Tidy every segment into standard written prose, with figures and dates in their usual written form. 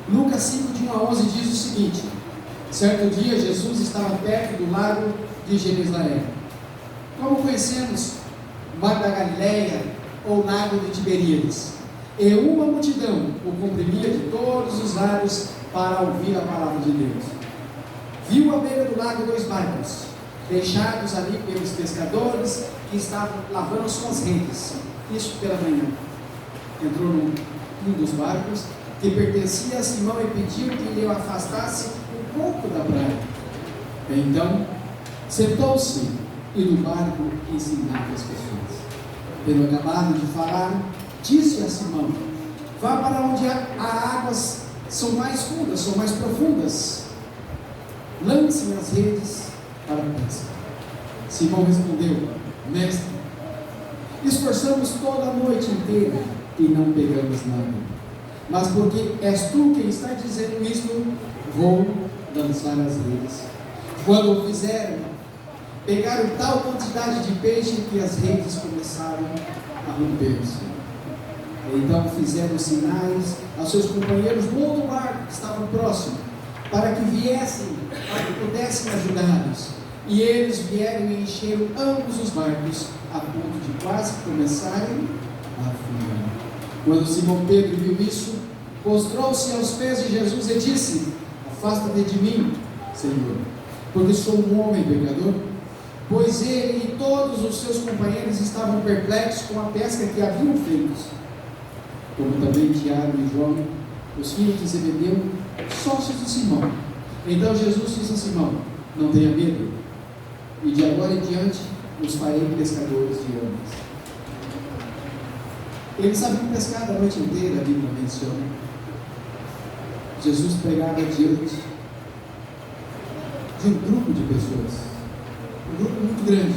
Lucas 5, de 1 a 11 diz o seguinte: certo dia Jesus estava perto do lago de Genezaré. Como conhecemos, Mar da Galileia ou Lago de Tiberíades, e uma multidão o comprimia de todos os lados para ouvir a palavra de Deus. Viu à beira do lago 2 barcos, deixados ali pelos pescadores que estavam lavando suas redes. Isso pela manhã. Entrou num dos barcos que pertencia a Simão e pediu que ele o afastasse um pouco da praia. Então, sentou-se e no barco ensinava as pessoas. Tendo acabado de falar, disse a Simão: vá para onde as águas são mais fundas, são mais profundas. Lancem as redes para a pesca. Simão respondeu: mestre, esforçamos toda a noite inteira e não pegamos nada. Mas porque és tu quem está dizendo isto, vou lançar as redes. Quando o fizeram, pegaram tal quantidade de peixe que as redes começaram a romper-se. Então fizeram sinais aos seus companheiros no outro barco que estavam próximo, para que viessem, para que pudessem ajudá-los. E eles vieram e encheram ambos os barcos, a ponto de quase começarem a afundar. Quando Simão Pedro viu isso, prostrou-se aos pés de Jesus e disse: afasta-te de mim, Senhor, porque sou um homem pecador. Pois ele e todos os seus companheiros estavam perplexos com a pesca que haviam feito, como também Tiago e João, os filhos de Zebedeu, sócios de Simão. Então Jesus disse a Simão: não tenha medo, e de agora em diante os farei pescadores de homens. Eles sabiam pescar a noite inteira, a Bíblia menciona. Jesus pregava diante de um grupo de pessoas, um grupo muito grande.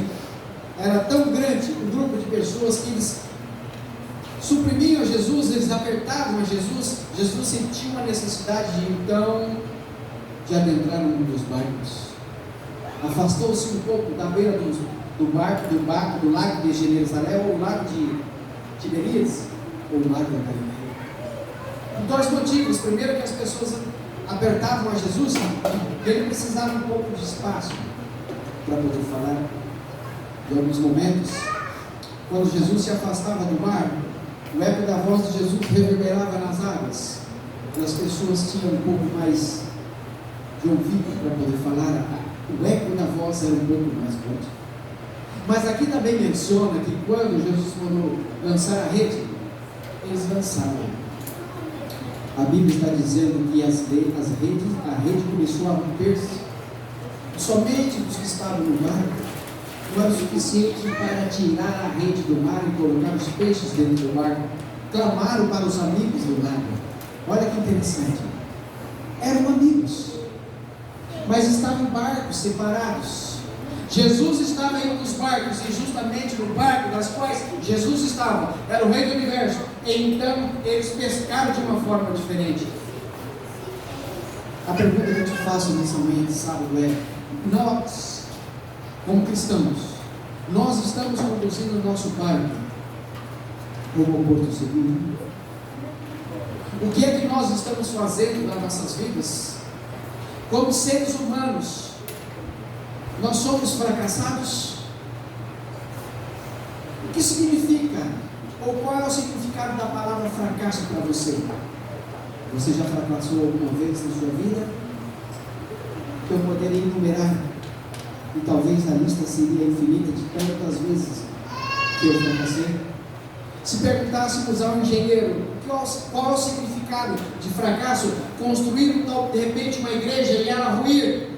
Era tão grande o grupo de pessoas que eles suprimiam Jesus, eles apertavam a Jesus. Jesus sentiu a necessidade de adentrar num dos barcos. Afastou-se um pouco da beira do lago de Genezaré, ou o lago de Tiberíades, ou o Mar da Galileia. Por 2 motivos. Primeiro, que as pessoas apertavam a Jesus e ele precisava um pouco de espaço para poder falar. Em alguns momentos, quando Jesus se afastava do mar, o eco da voz de Jesus reverberava nas águas, e as pessoas tinham um pouco mais de ouvido para poder falar. O eco da voz era um pouco mais forte. Mas aqui também menciona que quando Jesus mandou lançar a rede, eles lançaram. A Bíblia está dizendo que a rede começou a romper-se. Somente os que estavam no barco não era suficiente para tirar a rede do mar e colocar os peixes dentro do barco. Clamaram para os amigos do lago. Olha que interessante. Eram amigos, mas estavam em barcos separados. Jesus estava em um dos barcos, e justamente no barco das quais Jesus estava, era o Rei do Universo. Então eles pescaram de uma forma diferente. A pergunta que eu te faço nessa manhã de sábado é: nós, como cristãos, nós estamos conduzindo o nosso barco rumo ao porto seguro? O que é que nós estamos fazendo nas nossas vidas? Como seres humanos, nós somos fracassados? O que significa, ou qual é o significado da palavra fracasso para você? Você já fracassou alguma vez na sua vida? Eu poderia enumerar, e talvez a lista seria infinita de tantas vezes que eu fracassei. Se perguntássemos ao engenheiro qual é o significado de fracasso, construir de repente uma igreja e ela ruir,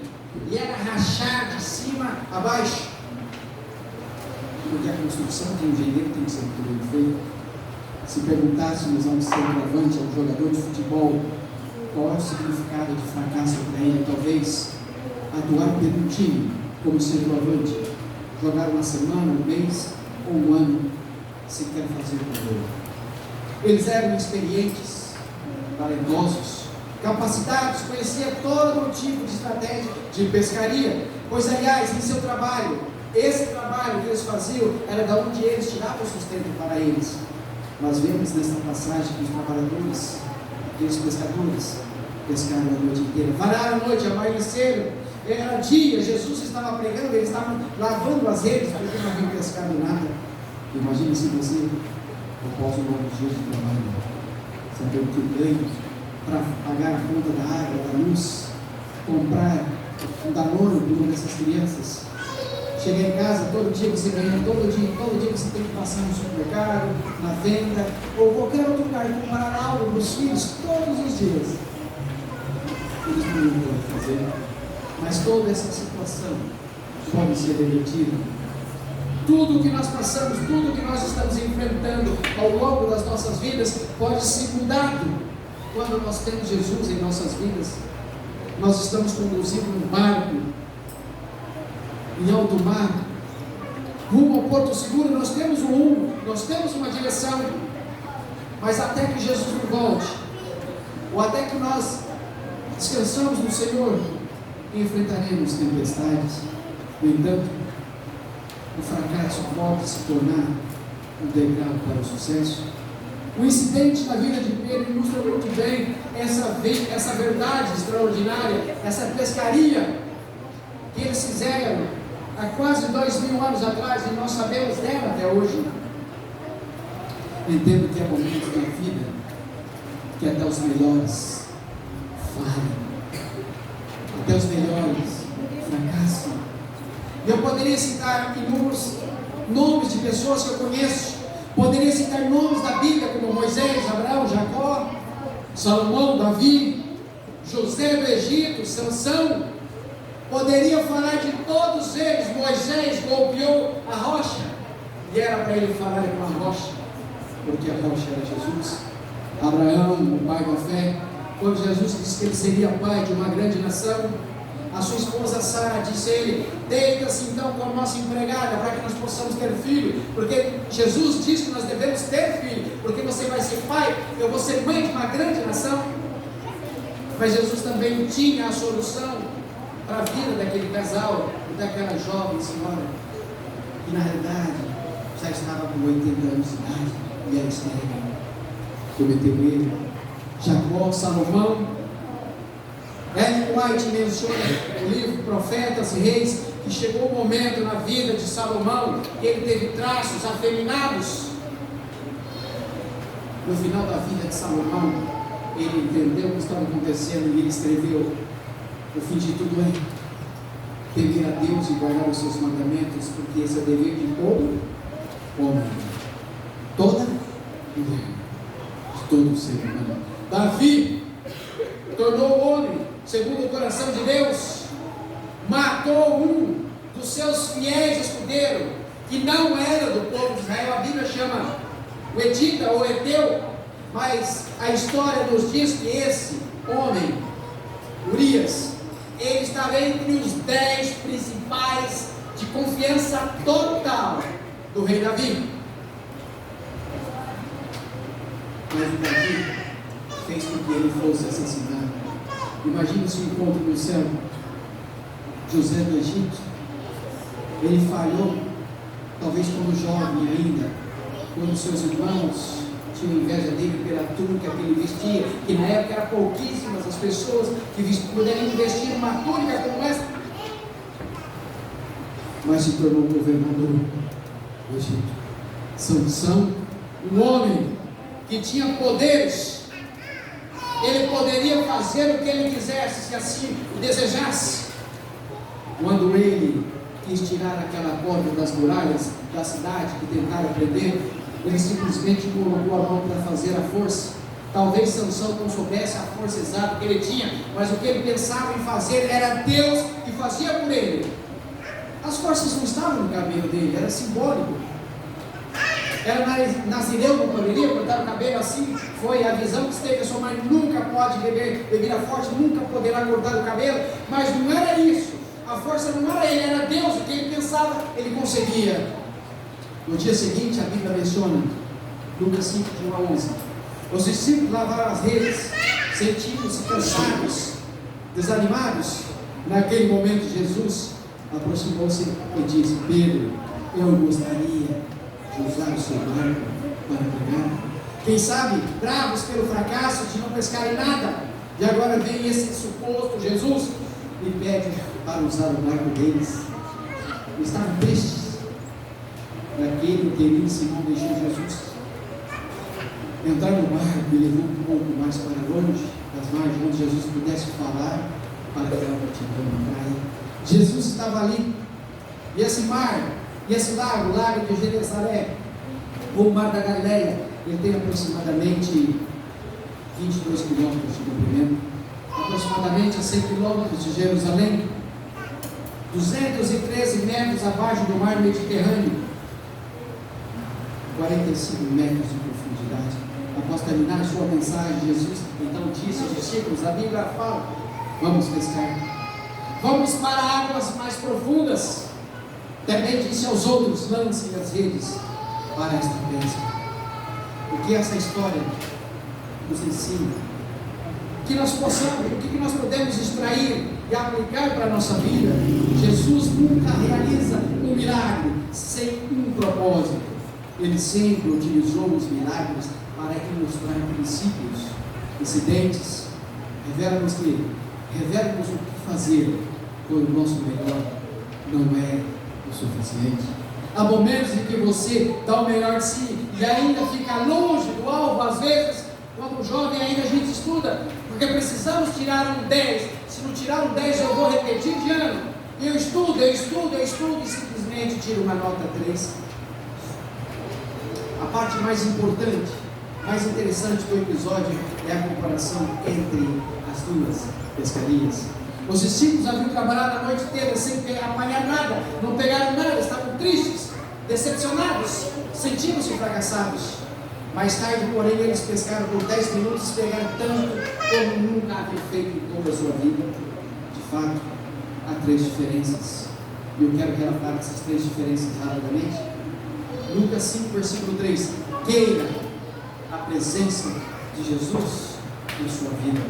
e ela rachar de cima a baixo, porque a construção de um engenheiro tem que ser muito bem feita. Se perguntássemos a um centroavante, a um jogador de futebol, qual é o significado de fracasso para ele, talvez atuar pelo time como centroavante, jogar uma semana, um mês ou um ano, se quer fazer com ele. Eles eram experientes, talentosos, capacitados, conheciam todo tipo de estratégia de pescaria, pois aliás, em seu trabalho, esse trabalho que eles faziam era da onde eles tiravam o sustento para eles. Nós vemos nessa passagem que os trabalhadores, aqueles pescadores, pescaram a noite inteira, vararam a noite, amanheceram, era dia, Jesus estava pregando, eles estavam lavando as redes, porque não haviam pescado nada. Imagine se você, após um longo dia de trabalho, saber o que ganha para pagar a conta da água, da luz, comprar um Danone para uma dessas crianças. Chegar em casa, todo dia você ganha, todo dia você tem que passar no supermercado, na venda, ou qualquer outro lugar, comprar algo para os filhos, todos os dias. Eles não podem fazer, mas toda essa situação pode ser revertida. Tudo o que nós passamos, tudo o que nós estamos enfrentando ao longo das nossas vidas, pode ser mudado quando nós temos Jesus em nossas vidas. Nós estamos conduzindo um barco em alto mar, rumo ao porto seguro. Nós temos um rumo, nós temos uma direção, mas até que Jesus não volte, ou até que nós descansamos no Senhor, enfrentaremos tempestades. No entanto, o fracasso pode se tornar um degrau para o sucesso. O incidente na vida de Pedro ilustra muito bem essa verdade extraordinária, essa pescaria que eles fizeram há quase 2000 anos atrás, e nós sabemos dela até hoje. Entendo que há momentos na vida que até os melhores falham, até os melhores fracassam. E eu poderia citar inúmeros nomes de pessoas que eu conheço, poderia citar nomes da Bíblia como Moisés, Abraão, Jacó, Salomão, Davi, José do Egito, Sansão. Poderia falar de todos eles. Moisés golpeou a rocha, e era para ele falar com a rocha, porque a rocha era Jesus. Abraão, o pai da fé, quando Jesus disse que ele seria pai de uma grande nação, a sua esposa Sara disse a ele: deita-se então com a nossa empregada, para que nós possamos ter filho, porque Jesus disse que nós devemos ter filho, porque você vai ser pai, eu vou ser mãe de uma grande nação. Mas Jesus também tinha a solução para a vida daquele casal e daquela jovem senhora, que na realidade já estava com 80 anos de idade e era estéril. Cometeu ele. Jacó, Salomão. Ellen White menciona no livro Profetas e Reis que chegou o momento na vida de Salomão que ele teve traços afeminados. No final da vida de Salomão, ele entendeu o que estava acontecendo e ele escreveu: o fim de tudo é temer a Deus e guardar os seus mandamentos, porque esse é o dever de todo homem, toda mulher, de todo ser humano. Davi tornou homem segundo o coração de Deus, matou um dos seus fiéis escudeiros, que não era do povo de Israel. A Bíblia chama o Etita ou Eteu, mas a história nos diz que esse homem, Urias, ele estava entre os 10 principais de confiança total do rei Davi. Mas o Davi fez com que ele fosse assassinado. Imagine se encontro no céu. José do Egito, ele falhou, talvez como jovem ainda, quando seus irmãos tinham inveja dele pela túnica que ele vestia, que na época eram pouquíssimas as pessoas que poderiam vestir uma túnica como essa, mas se tornou governador do Egito. Sansão, um homem que tinha poderes, ele poderia fazer o que ele quisesse, se assim o desejasse. Quando ele quis tirar aquela corda das muralhas da cidade que tentaram prender, ele simplesmente colocou a mão para fazer a força. Talvez Sansão não soubesse a força exata que ele tinha, mas o que ele pensava em fazer era Deus que fazia por ele. As forças não estavam no cabelo dele, era simbólico. Era nazireu, não poderia cortar o cabelo assim. Foi a visão que teve: a sua mãe nunca pode beber bebida forte, nunca poderá cortar o cabelo. Mas não era isso, a força não era ele, era Deus. O que ele pensava, ele conseguia. No dia seguinte, a Bíblia menciona, Lucas 5, de 1 a 11, os discípulos lavaram as redes, sentindo-se cansados, desanimados. Naquele momento, Jesus aproximou-se e disse: Pedro, eu gostaria de usar o seu barco para pregar. Quem sabe, bravos pelo fracasso de não pescarem nada, E agora vem esse suposto Jesus e pede para usar o barco deles. Estavam tristes daquele querido Simão deixou Jesus entrar no barco e levou um pouco mais para longe das margens, onde Jesus pudesse falar para aquela multidão na praia. Jesus estava ali, e esse mar, e esse lago, o lago de Genezaré, ou o mar da Galileia, ele tem aproximadamente 22 quilômetros de comprimento, aproximadamente a 100 quilômetros de Jerusalém, 213 metros abaixo do mar Mediterrâneo, 45 metros de profundidade. Após terminar a sua mensagem, Jesus então disse aos discípulos, a Bíblia fala, vamos pescar, vamos para águas mais profundas. Também disse aos outros, lancem as redes para esta pesca. O que essa história nos ensina? Que nós possamos, o que nós podemos extrair e aplicar para a nossa vida? Jesus nunca realiza um milagre sem um propósito. Ele sempre utilizou os milagres para ilustrar princípios, incidentes, revela-nos o que fazer quando o nosso melhor não é o suficiente. Há momentos em que você dá o melhor de si e ainda fica longe do alvo, às vezes, quando jovem ainda a gente estuda, porque precisamos tirar um 10, se não tirar um 10 eu vou repetir de ano, eu estudo e simplesmente tiro uma nota 3. A parte mais importante, mais interessante do episódio é a comparação entre as duas pescarias. Os discípulos haviam trabalhado a noite inteira sem apanhar nada, não pegaram nada, estavam tristes, decepcionados, sentindo-se fracassados. Mais tarde, porém, eles pescaram por 10 minutos e pegaram tanto como nunca haviam feito em toda a sua vida. De fato, há 3 diferenças, e eu quero relatar essas 3 diferenças rapidamente. Lucas 5, versículo 3: queira a presença de Jesus na sua vida.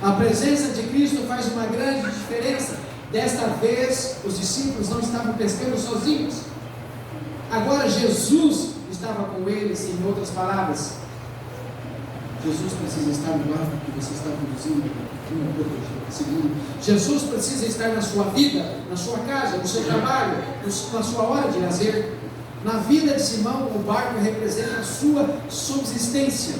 A presença de Cristo faz uma grande diferença. Desta vez, os discípulos não estavam pescando sozinhos. Agora Jesus estava com eles. Em outras palavras, Jesus precisa estar no barco que você está conduzindo. Segundo, Jesus precisa estar na sua vida, na sua casa, no seu trabalho, na sua hora de lazer. Na vida de Simão, o barco representa a sua subsistência.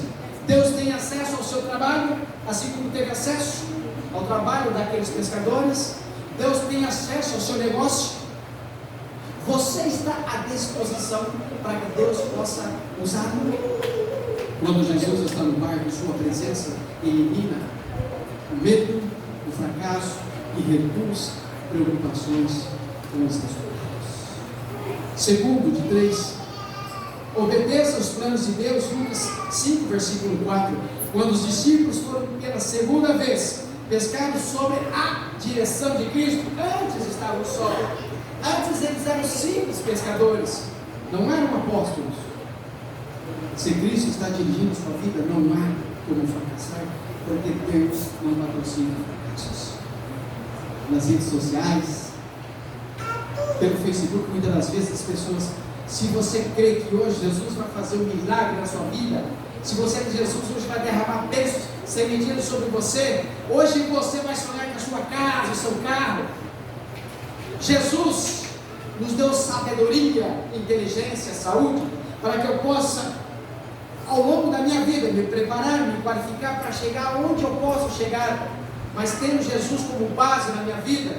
Deus tem acesso ao seu trabalho, assim como teve acesso ao trabalho daqueles pescadores. Deus tem acesso ao seu negócio. Você está à disposição para que Deus possa usá-lo. Quando Jesus está no barco, sua presença elimina o medo, o fracasso e reduz preocupações com os resultados. Segundo, de 3, obedeça os planos de Deus. Lucas 5, versículo 4. Quando os discípulos foram pela segunda vez pescados sobre a direção de Cristo, antes estavam só. Antes eles eram simples pescadores, não eram apóstolos. Se Cristo está dirigindo sua vida, não há como fracassar, porque Deus não patrocina fracassos. Nas redes sociais, pelo Facebook, muitas das vezes as pessoas, se você crê que hoje Jesus vai fazer um milagre na sua vida, se você crê que Jesus hoje vai derramar bênçãos sem medida sobre você, hoje você vai sonhar com a sua casa, o seu carro. Jesus nos deu sabedoria, inteligência, saúde, para que eu possa, ao longo da minha vida, me preparar, me qualificar para chegar onde eu posso chegar. Mas tendo Jesus como base na minha vida,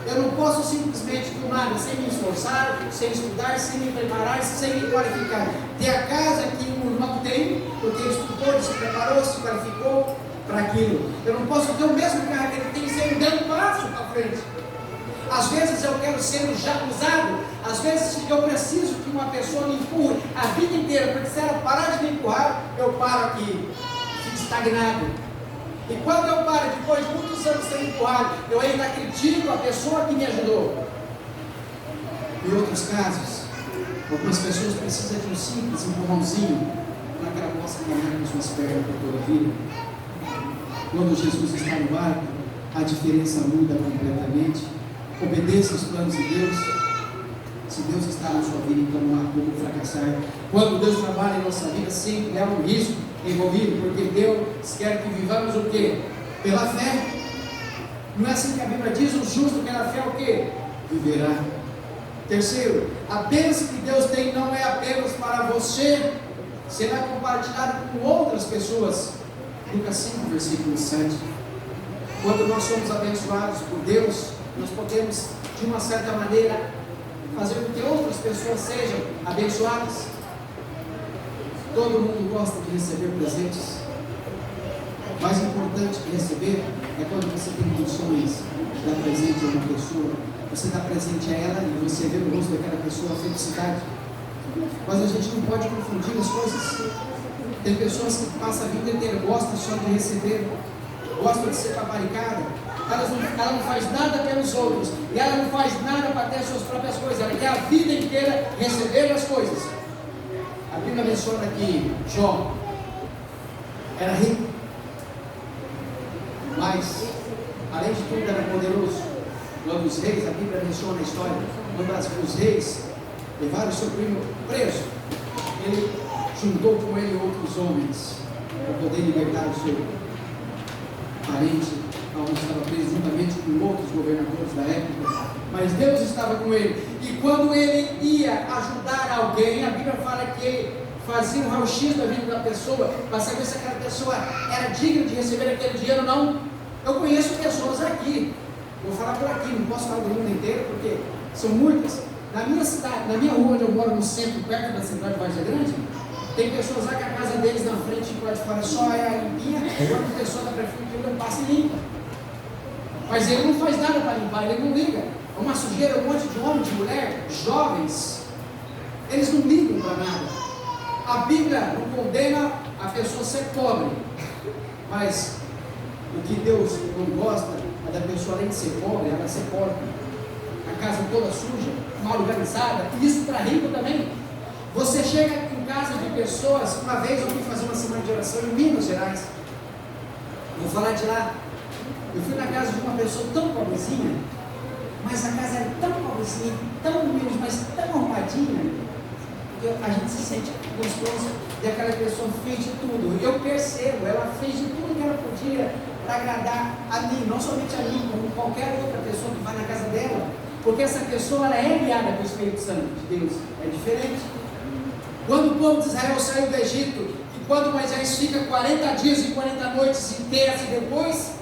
eu não posso simplesmente do nada, sem me esforçar, sem estudar, sem me preparar, sem me qualificar, ter a casa que o irmão tem, porque ele estudou, se preparou, se qualificou para aquilo. Eu não posso ter o mesmo carro que ele tem sem dar um passo para frente. Às vezes eu quero ser usado, às vezes eu preciso que uma pessoa me empurre a vida inteira, porque se ela parar de me empurrar, eu paro aqui, fico estagnado. E quando eu paro, depois de muitos anos sendo empurrado, eu ainda critico a pessoa que me ajudou. Em outros casos, algumas pessoas precisam de um simples empurrãozinho para que ela possa caminhar com suas pernas por toda a vida. Quando Jesus está no barco, a diferença muda completamente. Obedeça os planos de Deus. Se Deus está na sua vida, então não há como fracassar. Quando Deus trabalha em nossa vida, sempre há um risco envolvido, porque Deus quer que vivamos o quê? Pela fé. Não é assim que a Bíblia diz? O justo pela fé o quê? Viverá. Terceiro, a bênção que Deus tem não é apenas para você, será compartilhado com outras pessoas. Lucas 5, versículo 7. Quando nós somos abençoados por Deus, nós podemos, de uma certa maneira, fazer com que outras pessoas sejam abençoadas. Todo mundo gosta de receber presentes. Mais importante que receber é quando você tem condições de dar presente a uma pessoa, você dá presente a ela e você vê no rosto daquela pessoa a felicidade. Mas a gente não pode confundir as coisas. Tem pessoas que passam a vida inteira, gostam só de receber, gostam de ser paparicada. Ela não faz nada pelos outros, e ela não faz nada para ter as suas próprias coisas, ela quer a vida inteira receber as coisas. A Bíblia menciona que Jó era rico, mas, além de tudo, era poderoso. Quando os reis, a Bíblia menciona a história, quando os reis levaram seu primo preso, ele juntou com ele outros homens para poder libertar o seu parente, onde estava preso juntamente com outros governadores da época. Mas Deus estava com ele, e quando ele ia ajudar alguém, a Bíblia fala que ele fazia um raio-x da vida da pessoa, para saber se aquela pessoa era digna de receber aquele dinheiro ou não. Eu conheço pessoas aqui, vou falar por aqui, não posso falar do mundo inteiro, porque são muitas. Na minha cidade, na minha rua onde eu moro, no centro, perto da cidade de Vargem Grande, tem pessoas lá que a casa deles na frente, lá de fora, só é limpinha, enquanto a pessoa da prefeitura passa e limpa. Mas ele não faz nada para limpar, ele não liga. É uma sujeira, um monte de homem, de mulher, jovens, eles não ligam para nada. A Bíblia não condena a pessoa ser pobre, mas o que Deus não gosta é da pessoa, além de ser pobre, ela ser porca, a casa toda suja, mal organizada, e isso para rico também. Você chega em casa de pessoas, uma vez eu fui fazer uma semana de oração em Minas Gerais, vou falar de lá, eu fui na casa de uma pessoa tão pobrezinha, mas a casa era tão pobrezinha, tão humilde, mas tão arrumadinha, que a gente se sente gostoso, e aquela pessoa fez de tudo. Eu percebo, ela fez de tudo que ela podia para agradar a mim, não somente a mim, como qualquer outra pessoa que vai na casa dela, porque essa pessoa ela é guiada pelo Espírito Santo de Deus, é diferente. Quando o povo de Israel saiu do Egito, e quando Moisés fica 40 dias e 40 noites em terra, e depois